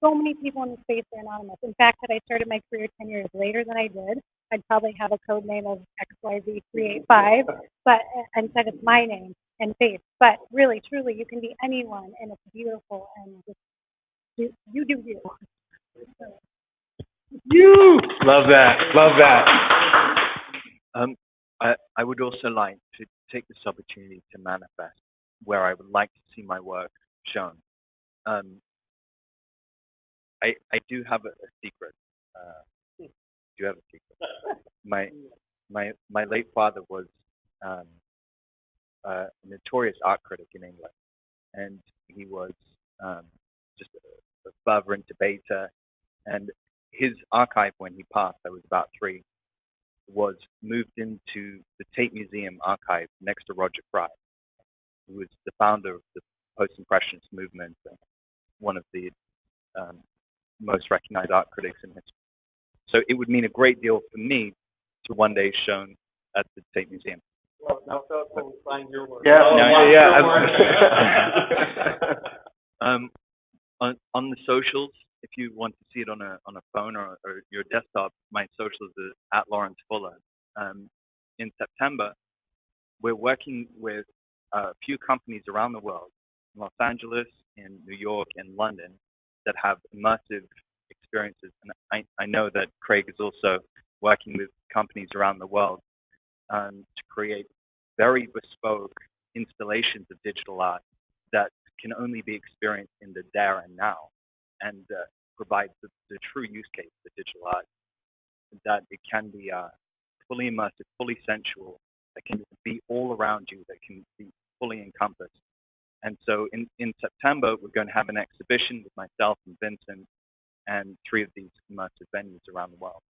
E: So many people in the space are anonymous. In fact, had I started my career 10 years later than I did, I'd probably have a code name of XYZ385, but instead it's my name and face. But really, truly, you can be anyone, and it's beautiful, and just do you.
G: You love that.
D: I would also like to take this opportunity to manifest where I would like to see my work shown. I do have a secret. My late father was a notorious art critic in England, and he was just a fervent debater. And his archive, when he passed, I was about 3, was moved into the Tate Museum archive next to Roger Fry, who was the founder of the post-impressionist movement, one of the most recognized art critics in history. So it would mean a great deal for me to one day shown at the Tate Museum.
A: Well, now we'll find your work.
D: On the socials, if you want to see it on a phone or your desktop, my socials are at Lawrence Fuller. In September, we're working with a few companies around the world, in Los Angeles, in New York, and London, that have immersive experiences. And I know that Craig is also working with companies around the world to create very bespoke installations of digital art that can only be experienced in the there and now, and provide the true use case for digital art, that it can be fully immersive, fully sensual, that can be all around you, that can be fully encompassed. And so in September, we're going to have an exhibition with myself and Vincent and 3 of these immersive venues around the world.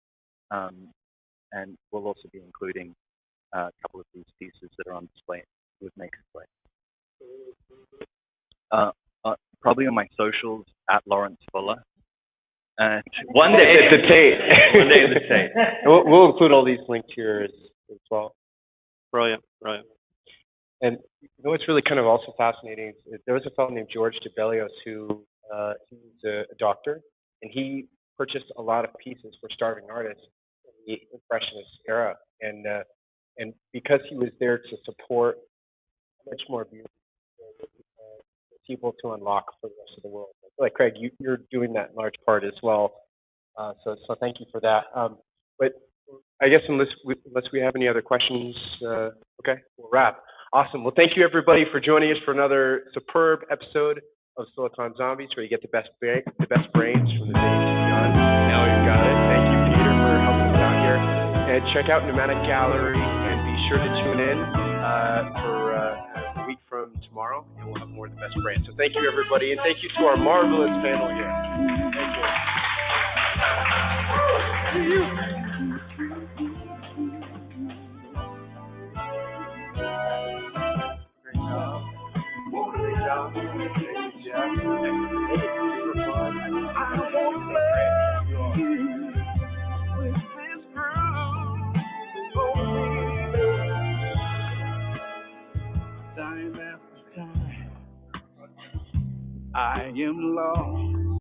D: And we'll also be including a couple of these pieces that are on display with MakerSpace. Probably on my socials at Lawrence Fuller. And one day
G: at the Tate.
D: One day at the Tate.
G: We'll include all these links here as well.
C: Brilliant.
G: And you know what's really kind of also fascinating is there was a fellow named George Debelios who he's a doctor, and he purchased a lot of pieces for starving artists in the Impressionist era, and because he was there to support much more beauty, people to unlock for the rest of the world. Like Craig, you're doing that in large part as well. So thank you for that. But I guess unless we have any other questions, okay, we'll wrap. Awesome. Well, thank you everybody for joining us for another superb episode of Silicon Zombies, where you get the best brains from the days beyond. Now we've got it. Thank you, Peter, for helping us out here. And check out Pneumatic Gallery, and be sure to tune in for a week from tomorrow, and we'll have more of the best brands. So thank you, everybody, and thank you to our marvelous panel here. Thank you. See you. Great job. Great job. Great job.
J: time after time, I am lost